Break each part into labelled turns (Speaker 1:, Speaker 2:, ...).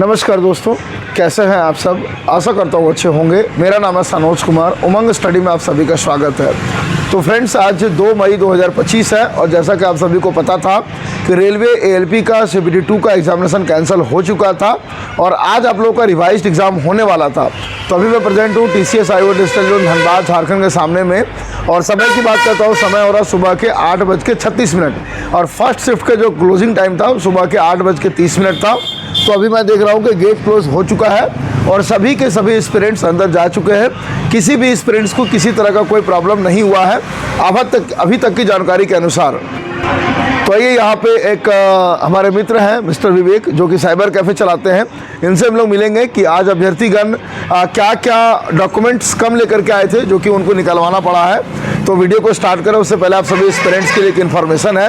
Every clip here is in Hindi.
Speaker 1: नमस्कार दोस्तों, कैसे हैं आप सब। आशा करता हूँ अच्छे होंगे। मेरा नाम है सनोज कुमार। उमंग स्टडी में आप सभी का स्वागत है। तो फ्रेंड्स, आज 2 मई 2025 है और जैसा कि आप सभी को पता था कि रेलवे ALP का CPT 2 का एग्जामिनेशन कैंसिल हो चुका था और आज आप लोगों का रिवाइज्ड एग्ज़ाम होने वाला था। तो अभी मैं प्रेजेंट हूँ TCS IO digital zone Dhanbad Jharkhand के सामने में और समय की बात करता हूँ। समय हो रहा सुबह के 8:36 और फर्स्ट शिफ्ट का जो क्लोजिंग टाइम था सुबह के 8:30 था। तो अभी मैं देख रहा हूँ कि गेट क्लोज हो चुका है और सभी के सभी एस्पिरेंट्स अंदर जा चुके हैं। किसी भी एस्पिरेंट्स को किसी तरह का कोई प्रॉब्लम नहीं हुआ है अभी तक की जानकारी के अनुसार। तो ये यहाँ पे एक हमारे मित्र हैं मिस्टर विवेक, जो कि साइबर कैफ़े चलाते हैं। इनसे हम लोग मिलेंगे कि आज अभ्यर्थीगण क्या क्या डॉक्यूमेंट्स कम लेकर के आए थे जो कि उनको निकलवाना पड़ा है। तो वीडियो को स्टार्ट करें उससे पहले आप सभी एस्पिरेंट्स के लिए एक इन्फॉर्मेशन है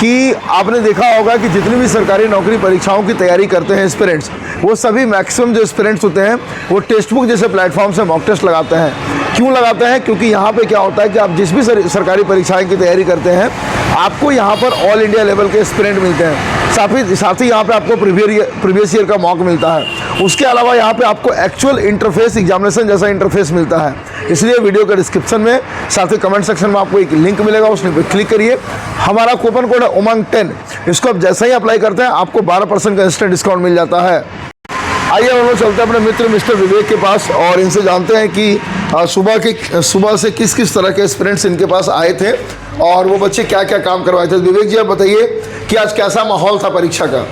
Speaker 1: कि आपने देखा होगा कि जितनी भी सरकारी नौकरी परीक्षाओं की तैयारी करते हैं एस्पिरेंट्स, वो सभी मैक्सिमम जो एस्पिरेंट्स होते हैं वो टेक्स्ट बुक जैसे प्लेटफॉर्म से मॉक टेस्ट लगाते हैं। क्यों लगाते हैं? क्योंकि यहाँ पे क्या होता है कि आप जिस भी सरकारी परीक्षाएं की तैयारी करते हैं आपको यहाँ पर ऑल इंडिया लेवल के एस्पिरेंट मिलते हैं। साथ ही यहाँ पे आपको प्रीवियस ईयर का मॉक मिलता है। उसके अलावा यहाँ पे आपको एक्चुअल इंटरफेस एग्जामिनेशन जैसा इंटरफेस मिलता है। इसलिए वीडियो के डिस्क्रिप्शन में साथ ही कमेंट सेक्शन में आपको एक लिंक मिलेगा, उस लिंक पर क्लिक करिए। हमारा कूपन कोड है उमंग10, इसको आप जैसा ही अप्लाई करते हैं आपको 12% का इंस्टेंट डिस्काउंट मिल जाता है। आइए हम लोग चलते हैं अपने मित्र मिस्टर विवेक के पास और इनसे जानते हैं कि सुबह से किस किस तरह के एस्पिरेंट्स इनके पास आए थे और वो बच्चे क्या क्या काम करवाए थे। विवेक जी, आप बताइए कि आज कैसा माहौल था परीक्षा का।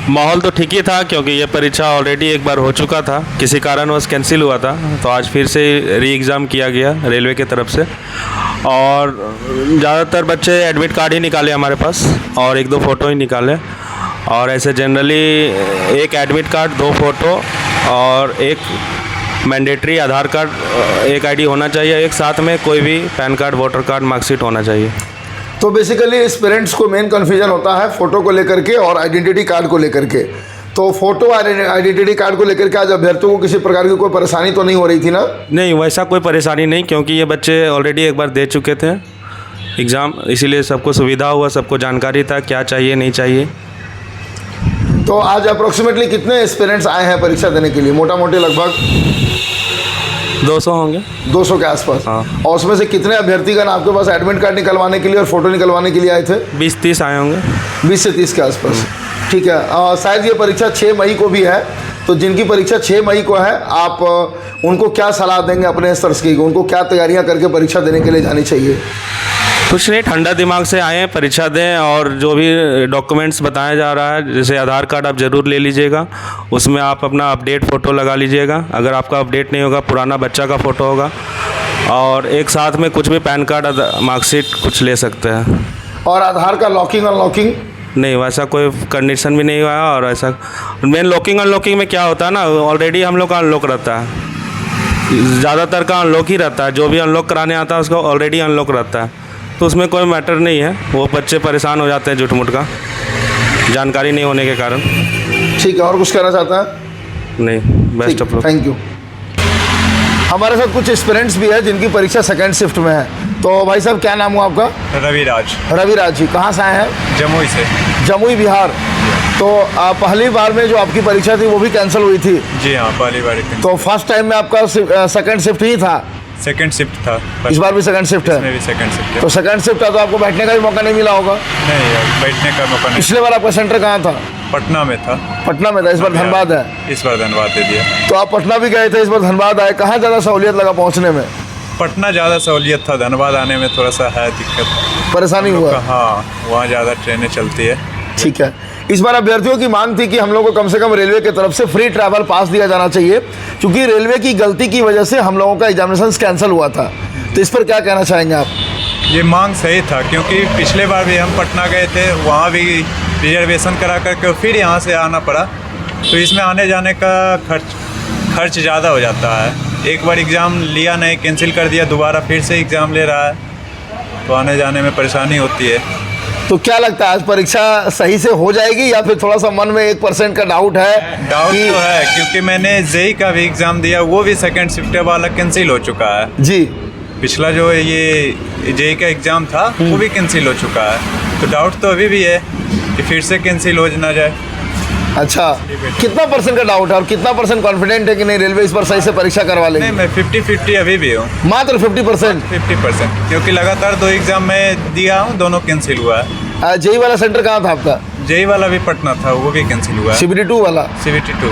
Speaker 2: माहौल तो ठीक ही था क्योंकि ये परीक्षा ऑलरेडी एक बार हो चुका था, किसी कारणवश कैंसिल हुआ था। तो आज फिर से री एग्ज़ाम किया गया रेलवे की तरफ से और ज़्यादातर बच्चे एडमिट कार्ड ही निकाले हमारे पास और 1-2 फ़ोटो ही निकाले। और ऐसे जनरली एक एडमिट कार्ड, 2 फ़ोटो और एक मैंडेटरी आधार कार्ड, एक ID होना चाहिए, एक साथ में कोई भी pan card, voter card, marksheet होना चाहिए।
Speaker 1: तो बेसिकली इस पेरेंट्स को मेन कन्फ्यूजन होता है फ़ोटो को लेकर के और आइडेंटिटी कार्ड को लेकर के। तो फोटो आइडेंटिटी कार्ड को लेकर के आज अभ्यर्थियों को किसी प्रकार की कोई परेशानी तो नहीं हो रही थी ना? नहीं,
Speaker 2: वैसा कोई परेशानी नहीं क्योंकि ये बच्चे ऑलरेडी एक बार दे चुके थे एग्ज़ाम, इसीलिए सबको सुविधा हुआ, सबको जानकारी था क्या चाहिए नहीं चाहिए।
Speaker 1: तो आज अप्रोक्सीमेटली कितने एस्पिरेंट्स आए हैं परीक्षा देने के लिए? मोटा मोटी लगभग
Speaker 2: 200 होंगे,
Speaker 1: 200 के आसपास।
Speaker 2: हाँ।
Speaker 1: और उसमें से कितने अभ्यर्थीगण आपके पास एडमिट कार्ड निकलवाने के लिए और फोटो निकलवाने के लिए आए थे?
Speaker 2: 20-30 आए होंगे।
Speaker 1: 20 से 30 के आसपास, ठीक है। शायद ये परीक्षा 6 मई को भी है, तो जिनकी परीक्षा 6 मई को है आप उनको क्या सलाह देंगे अपने स्तर की? उनको क्या तैयारियां करके परीक्षा देने के लिए जानी चाहिए?
Speaker 2: कुछ नहीं, ठंडा दिमाग से आएँ, परीक्षा दें और जो भी डॉक्यूमेंट्स बताया जा रहा है जैसे आधार कार्ड आप ज़रूर ले लीजिएगा, उसमें आप अपना अपडेट फ़ोटो लगा लीजिएगा। अगर आपका अपडेट नहीं होगा पुराना बच्चा का फ़ोटो होगा और एक साथ में कुछ भी पैन कार्ड, मार्कशीट कुछ ले सकते हैं। और
Speaker 1: आधार का लॉकिंग अनलॉकिंग?
Speaker 2: नहीं, वैसा कोई कंडीशन भी नहीं हुआ है। और ऐसा मेन लॉकिंग अनलॉकिंग में क्या होता है ना, ऑलरेडी हम लोग का अनलॉक रहता है, ज़्यादातर का अनलॉक ही रहता है। जो भी अनलॉक कराने आता है उसका ऑलरेडी अनलॉक रहता है, तो उसमें कोई मैटर नहीं है। वो बच्चे परेशान हो जाते हैं झूठ-मूठ का, जानकारी नहीं होने के कारण।
Speaker 1: ठीक है, और कुछ कहना चाहता है?
Speaker 2: नहीं, best of luck,
Speaker 1: thank you. हमारे साथ कुछ एस्पिरेंट्स भी है जिनकी परीक्षा सेकंड शिफ्ट में है। तो भाई साहब, क्या नाम हुआ आपका? रविराज जी, कहाँ से आए हैं?
Speaker 3: जमुई से।
Speaker 1: जमुई, बिहार। तो पहली बार में जो आपकी परीक्षा थी वो भी कैंसिल हुई थी?
Speaker 3: जी हाँ, पहली बार।
Speaker 1: तो फर्स्ट टाइम में आपका सेकंड शिफ्ट ही था?
Speaker 3: सेकंड शिफ्ट था।
Speaker 1: इस बार भी सेकंड शिफ्ट है?
Speaker 3: इसमें भी सेकंड शिफ्ट है।
Speaker 1: तो सेकंड शिफ्ट है तो आपको बैठने का भी मौका नहीं मिला होगा?
Speaker 3: नहीं यार, बैठने का मौका नहीं।
Speaker 1: पिछले बार आपका सेंटर कहाँ था?
Speaker 3: पटना में था।
Speaker 1: पटना में था, इस बार धनबाद है?
Speaker 3: इस बार धनबाद दे दिया।
Speaker 1: तो आप पटना भी गए थे, इस बार धनबाद आए, कहाँ ज़्यादा सहूलियत लगा पहुँचने में?
Speaker 3: पटना ज़्यादा सहूलियत था, धनबाद आने में थोड़ा सा है दिक्कत,
Speaker 1: परेशानी हुआ?
Speaker 3: हाँ, वहाँ ज़्यादा ट्रेनें चलती है।
Speaker 1: ठीक है। इस बार अभ्यर्थियों की मांग थी कि हम लोग को कम से कम रेलवे की तरफ से फ्री ट्रैवल पास दिया जाना चाहिए, क्योंकि रेलवे की गलती की वजह से हम लोगों का एग्जामिनेशन कैंसिल हुआ था। तो इस पर क्या कहना चाहेंगे आप?
Speaker 3: ये मांग सही था क्योंकि पिछले बार भी हम पटना गए थे, वहाँ भी रिजर्वेशन करा करके फिर यहाँ से आना पड़ा, तो इसमें आने जाने का खर्च ज़्यादा हो जाता है। एक बार एग्ज़ाम लिया नहीं, कैंसिल कर दिया, दोबारा फिर से एग्ज़ाम ले रहा है, तो आने जाने में परेशानी होती है।
Speaker 1: तो क्या लगता है आज परीक्षा सही से हो जाएगी या फिर थोड़ा सा मन में 1% का डाउट है?
Speaker 3: डाउट तो है क्योंकि मैंने जेई का भी एग्ज़ाम दिया, वो भी सेकंड शिफ्ट वाला कैंसिल हो चुका है
Speaker 1: जी।
Speaker 3: पिछला जो ये जेई का एग्ज़ाम था वो भी कैंसिल हो चुका है, तो डाउट तो अभी भी है कि फिर से कैंसिल हो ना जाए।
Speaker 1: अच्छा, कितना परसेंट का डाउट है और कितना परसेंट कॉन्फिडेंट है कि नहीं रेलवे इस पर सही से परीक्षा करवा
Speaker 3: नहीं,
Speaker 1: लेगी?
Speaker 3: मैं 50-50 अभी भी हूँ।
Speaker 1: मात्र 50%?
Speaker 3: 50%, क्योंकि लगातार 2 एग्ज़ाम में दिया हूँ, दोनों कैंसिल हुआ है।
Speaker 1: जेई वाला सेंटर कहाँ था आपका?
Speaker 3: जेई वाला भी पटना था, वो भी कैंसिल हुआ है।
Speaker 1: CBT 2 वाला?
Speaker 3: CBT 2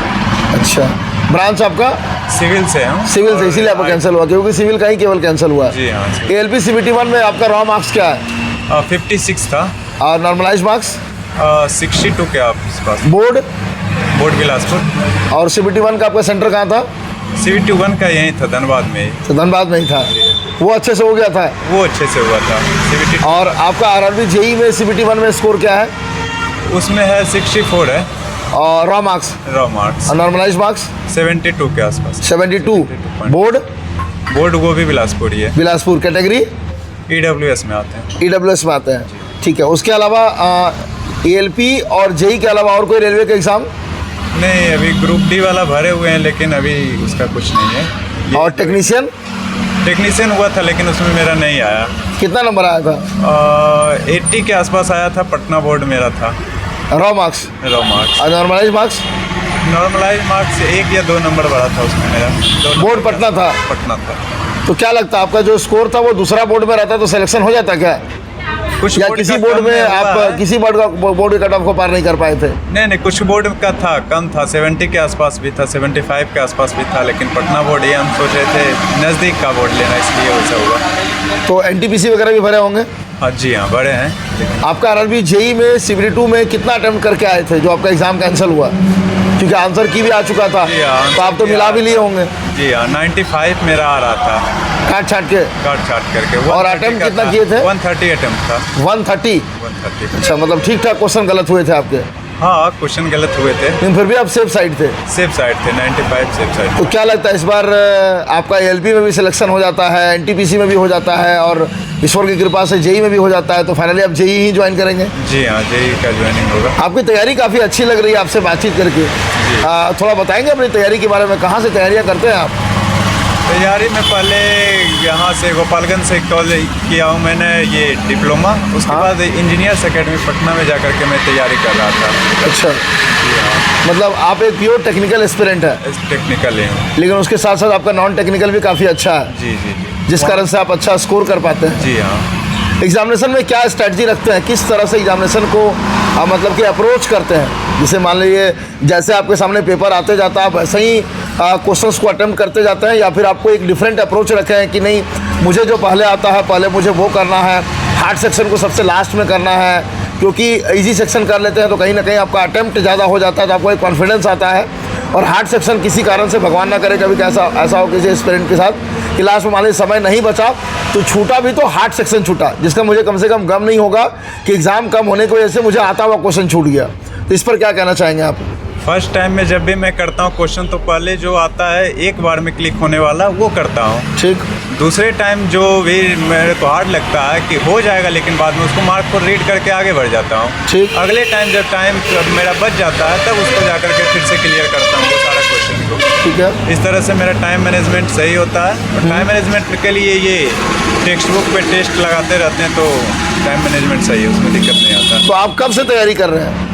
Speaker 1: अच्छा, ब्रांच आपका
Speaker 3: सिविल से हूँ।
Speaker 1: सिविल से, इसीलिए आपका कैंसिल हुआ, क्योंकि सिविल का ही केवल कैंसिल हुआ।
Speaker 3: जी हाँ।
Speaker 1: ALP CBT 1 में आपका रॉ मार्क्स क्या है?
Speaker 3: 56 था
Speaker 1: और नॉर्मलाइज मार्क्स?
Speaker 3: 62 के आसपास।
Speaker 1: बोर्ड?
Speaker 3: बोर्ड बिलासपुर।
Speaker 1: और CBT 1 का आपका सेंटर कहाँ था?
Speaker 3: CBT 1 का यहीं था, धनबाद में ही।
Speaker 1: तो धनबाद में ही था, वो अच्छे से हो गया था।
Speaker 3: वो अच्छे से हुआ था। CBT
Speaker 1: और आपका RRB जेई में CBT 1 में स्कोर क्या है?
Speaker 3: उसमें है 64 है
Speaker 1: और रॉ मार्क्स
Speaker 3: रॉ मार्क्स।
Speaker 1: और नॉर्मलाइज मार्क्स?
Speaker 3: 72 के आसपास।
Speaker 1: 72। बोर्ड?
Speaker 3: बोर्ड वो भी बिलासपुर ही है।
Speaker 1: बिलासपुर। कैटेगरी?
Speaker 3: EWS में आते हैं।
Speaker 1: EWS में आते हैं, ठीक है। उसके अलावा ALP और जेई के अलावा और कोई रेलवे का एग्ज़ाम?
Speaker 3: नहीं, अभी ग्रुप डी वाला भरे हुए हैं, लेकिन अभी उसका कुछ नहीं है।
Speaker 1: और टेक्नीशियन?
Speaker 3: टेक्नीशियन हुआ था, लेकिन उसमें मेरा नहीं आया।
Speaker 1: कितना नंबर आया था?
Speaker 3: 80 के आसपास आया था, पटना बोर्ड मेरा था।
Speaker 1: Raw marks
Speaker 3: raw marks.
Speaker 1: और नॉर्मलाइज मार्क्स?
Speaker 3: नॉर्मलाइज मार्क्स 1 या 2 नंबर बढ़ा था उसमें मेरा। 2
Speaker 1: बोर्ड पटना था?
Speaker 3: पटना था।
Speaker 1: तो क्या लगता है आपका जो स्कोर था वो दूसरा बोर्ड में रहता तो सिलेक्शन हो जाता क्या?
Speaker 3: कुछ
Speaker 1: या
Speaker 3: बोर्ड
Speaker 1: किसी
Speaker 3: का
Speaker 1: बोर्ड
Speaker 3: कम
Speaker 1: में
Speaker 3: हुआ
Speaker 1: आप
Speaker 3: है।
Speaker 1: किसी बोर्ड के कट ऑफ को पार नहीं कर पाए थे?
Speaker 3: नहीं, कुछ बोर्ड का था, कम था, 70 के आसपास भी था, 75 के आसपास भी था, लेकिन पटना बोर्ड ये हम सोच रहे थे नज़दीक का बोर्ड लेना, इसलिए वैसा हुआ।
Speaker 1: तो NTPC वगैरह भी भरे होंगे?
Speaker 3: हाँ जी हाँ, बड़े हैं।
Speaker 1: आपका RRB जेई में CBT 2 में कितना अटेम्प्ट करके आए थे जो आपका एग्ज़ाम कैंसिल हुआ? क्योंकि आंसर की भी आ चुका था,
Speaker 3: जी हाँ,
Speaker 1: तो आप तो मिला भी लिए होंगे।
Speaker 3: जी हाँ, 95 मेरा आ रहा था,
Speaker 1: काट छाट के।
Speaker 3: काट छाट करके।
Speaker 1: और अटेम्प्ट कितना किए थे?
Speaker 3: 130 अटेम्प्ट था।
Speaker 1: 130?
Speaker 3: 130।
Speaker 1: अच्छा, मतलब ठीक ठाक क्वेश्चन गलत हुए थे आपके?
Speaker 3: हाँ, क्वेश्चन गलत हुए थे।
Speaker 1: लेकिन फिर भी आप सेफ साइड थे?
Speaker 3: सेफ साइड थे, 95 सेफ साइड।
Speaker 1: तो क्या लगता है इस बार आपका ALP में भी सिलेक्शन हो जाता है, NTPC में भी हो जाता है और ईश्वर की कृपा से जेई में भी हो जाता है, तो फाइनली आप जेई ही ज्वाइन करेंगे?
Speaker 3: जी हाँ, जेई का ज्वाइनिंग होगा।
Speaker 1: आपकी तैयारी काफ़ी अच्छी लग रही है आपसे बातचीत करके। थोड़ा बताएंगे अपनी तैयारी के बारे में, कहाँ से तैयारियाँ करते हैं आप?
Speaker 3: तैयारी में पहले यहाँ से गोपालगंज से कॉलेज किया हूँ मैंने ये डिप्लोमा, उसके बाद इंजीनियर्स अकेडमी पटना में जाकर के मैं तैयारी कर रहा था।
Speaker 1: अच्छा,
Speaker 3: जी हाँ,
Speaker 1: मतलब आप एक प्योर टेक्निकल एस्पिरेंट है,
Speaker 3: टेक्निकल ही हूँ।
Speaker 1: लेकिन उसके साथ साथ आपका नॉन टेक्निकल भी काफ़ी अच्छा है,
Speaker 3: जी जी जी।
Speaker 1: जिस कारण से आप अच्छा स्कोर कर पाते हैं।
Speaker 3: जी हाँ।
Speaker 1: एग्जामिनेशन में क्या स्ट्रेटजी रखते हैं, किस तरह से एग्जामिनेशन को मतलब कि अप्रोच करते हैं? जैसे मान लीजिए जैसे आपके सामने पेपर आते जाता है आप वैसे ही क्वेश्चंस को अटेम्प्ट करते जाते हैं, या फिर आपको एक डिफरेंट अप्रोच रखे हैं कि नहीं मुझे जो पहले आता है पहले मुझे वो करना है, हार्ड सेक्शन को सबसे लास्ट में करना है, क्योंकि इजी सेक्शन कर लेते हैं तो कहीं ना कहीं आपका अटेम्प्ट ज़्यादा हो जाता है तो आपको एक कॉन्फिडेंस आता है, और हार्ड सेक्शन किसी कारण से भगवान ना करे कभी कैसा ऐसा हो किसी स्टूडेंट के साथ कि लास्ट में मान लीजिए समय नहीं बचा तो छूटा भी तो हार्ड सेक्शन छूटा, जिसका मुझे कम से कम गम नहीं होगा कि एग्ज़ाम कम होने की वजह से मुझे आता हुआ क्वेश्चन छूट गया। तो इस पर क्या कहना चाहेंगे आप?
Speaker 3: फर्स्ट टाइम में जब भी मैं करता हूँ क्वेश्चन तो पहले जो आता है एक बार में क्लिक होने वाला वो करता हूँ।
Speaker 1: ठीक।
Speaker 3: दूसरे टाइम जो भी मेरे को हार्ड लगता है कि हो जाएगा, लेकिन बाद में उसको मार्क को रीड करके आगे बढ़ जाता हूँ।
Speaker 1: ठीक।
Speaker 3: अगले टाइम जब टाइम मेरा बच जाता है तब उसको जाकर के फिर से क्लियर करता हूँ वो सारा क्वेश्चन को।
Speaker 1: ठीक है।
Speaker 3: इस तरह से मेरा टाइम मैनेजमेंट सही होता है, और टाइम मैनेजमेंट के लिए ये टेक्स्ट बुक पे टेस्ट लगाते रहते हैं तो टाइम मैनेजमेंट सही है, उसमें दिक्कत नहीं आता।
Speaker 1: तो आप कब से तैयारी कर रहे हैं?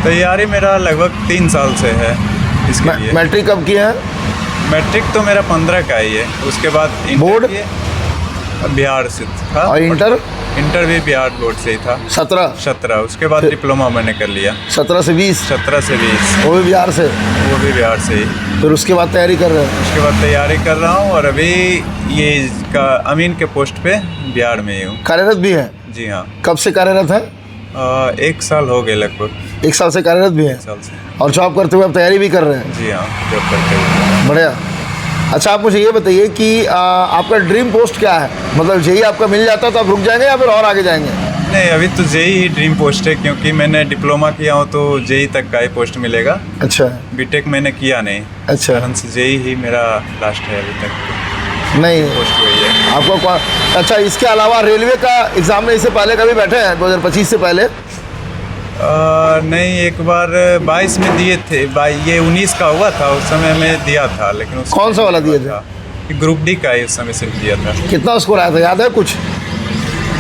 Speaker 3: तैयारी मेरा लगभग 3 साल से है इसके लिए।
Speaker 1: मैट्रिक कब किया है?
Speaker 3: मैट्रिक तो मेरा 15 का ही है, उसके बाद
Speaker 1: बोर्ड?
Speaker 3: बिहार से था।
Speaker 1: और इंटर?
Speaker 3: इंटर भी बिहार बोर्ड से ही था।
Speaker 1: 17?
Speaker 3: उसके बाद डिप्लोमा मैंने कर लिया।
Speaker 1: 17 से 20?
Speaker 3: 17 से 20
Speaker 1: वो भी बिहार से?
Speaker 3: वो भी बिहार से ही।
Speaker 1: फिर उसके बाद तैयारी कर रहे हैं?
Speaker 3: उसके बाद तैयारी कर रहा हूँ, और अभी ये का अमीन के पोस्ट पे बिहार में ही हूँ।
Speaker 1: कार्यरत भी है?
Speaker 3: जी हाँ।
Speaker 1: कब से कार्यरत है?
Speaker 3: 1 साल हो गए लगभग।
Speaker 1: 1 साल से कार्यरत भी है?
Speaker 3: 1 साल से।
Speaker 1: और जॉब करते हुए आप तैयारी भी कर रहे हैं?
Speaker 3: जी हाँ, जॉब करते हुए।
Speaker 1: बढ़िया। अच्छा, आप मुझे ये बताइए कि आपका ड्रीम पोस्ट क्या है? मतलब जेई आपका मिल जाता तो आप रुक जाएंगे या फिर और आगे जाएंगे?
Speaker 3: नहीं, अभी तो जेई ही ड्रीम पोस्ट है, क्योंकि मैंने डिप्लोमा किया हूँ तो जेई तक का ही पोस्ट मिलेगा।
Speaker 1: अच्छा।
Speaker 3: बीटेक मैंने किया नहीं।
Speaker 1: अच्छा।
Speaker 3: कारण से जेई ही मेरा लास्ट है अभी तक।
Speaker 1: नहीं
Speaker 3: पोस्ट वही है
Speaker 1: आपको अच्छा, इसके अलावा रेलवे का एग्जाम में इससे पहले कभी बैठे हैं 2025 से पहले?
Speaker 3: नहीं, एक बार 22 में दिए थे, ये 19 का हुआ था, उस समय में दिया था, लेकिन उस
Speaker 1: कौन सा वाला दिए थे?
Speaker 3: ग्रुप डी का ही उस समय सिर्फ दिया था।
Speaker 1: कितना स्कोर आया था, याद है कुछ?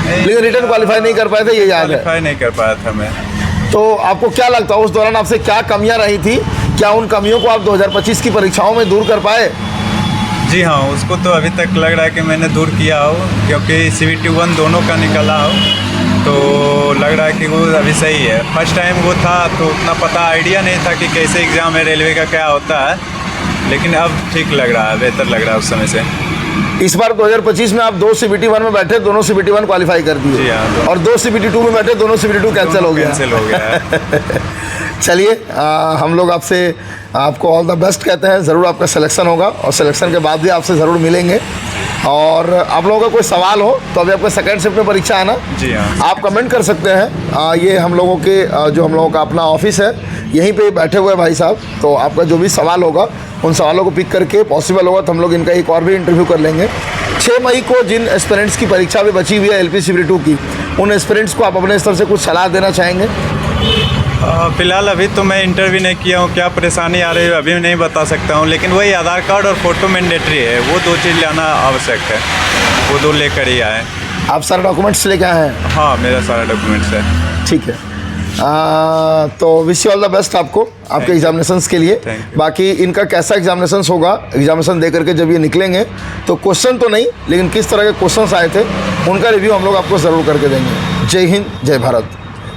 Speaker 1: लेकिन रिटर्न क्वालिफाई नहीं कर पाए थे, ये याद है?
Speaker 3: क्वालिफाई नहीं कर पाया था मैं।
Speaker 1: तो आपको क्या लगता है उस दौरान आपसे क्या कमियां रही थी, क्या उन कमियों को आप 2025 की परीक्षाओं में दूर कर पाए?
Speaker 3: जी हाँ, उसको तो अभी तक लग रहा है कि मैंने दूर किया हो, क्योंकि CBT 1 दोनों का निकला हो, तो लग रहा है कि वो अभी सही है। फर्स्ट टाइम वो था तो उतना पता आइडिया नहीं था कि कैसे एग्ज़ाम है रेलवे का क्या होता है, लेकिन अब ठीक लग रहा है, बेहतर लग रहा है उस समय से।
Speaker 1: इस बार 2025 में आप 2 CBT 1 में बैठे, दोनों CBT 1 क्वालिफाई कर
Speaker 3: जी
Speaker 1: दिए,
Speaker 3: हाँ,
Speaker 1: और 2 CBT 2 में बैठे, दोनों CBT 2 कैंसिल हो गया।
Speaker 3: कैंसिल हो गया है।
Speaker 1: चलिए, हम लोग आपसे आपको ऑल द बेस्ट कहते हैं। ज़रूर आपका सिलेक्शन होगा और सिलेक्शन के बाद भी आपसे ज़रूर मिलेंगे। और आप लोगों का कोई सवाल हो तो अभी आपका सेकंड शिफ्ट में परीक्षा है ना?
Speaker 3: जी हाँ।
Speaker 1: आप कमेंट कर सकते हैं। ये हम लोगों के जो हम लोगों का अपना ऑफिस है, यहीं पे बैठे हुए भाई साहब, तो आपका जो भी सवाल होगा उन सवालों को पिक करके पॉसिबल होगा तो हम लोग इनका एक और भी इंटरव्यू कर लेंगे। 6 मई को जिन एस्पिरेंट्स की परीक्षा भी बची हुई है LP CBT 2 की, उन एस्पिरेंट्स को आप अपने स्तर से कुछ सलाह देना चाहेंगे?
Speaker 3: फ़िलहाल अभी तो मैं इंटरव्यू नहीं किया हूँ, क्या परेशानी आ रही है अभी नहीं बता सकता हूँ, लेकिन वही आधार कार्ड और फ़ोटो मैंडेटरी है, वो 2 चीज़ लाना आवश्यक है, वो 2 लेकर ही आए।
Speaker 1: आप सारे डॉक्यूमेंट्स लेके आए हैं?
Speaker 3: हाँ, मेरा सारा डॉक्यूमेंट्स है।
Speaker 1: ठीक है। तो wish you all the best आपको आपके एग्जामिनेशंस के लिए।
Speaker 3: Thank you.
Speaker 1: बाकी इनका कैसा एग्जामिनेशंस होगा, एग्जामिनेशन दे करके जब ये निकलेंगे तो क्वेश्चन तो नहीं, लेकिन किस तरह के क्वेश्चंस आए थे उनका रिव्यू हम लोग आपको ज़रूर करके देंगे। जय हिंद, जय भारत।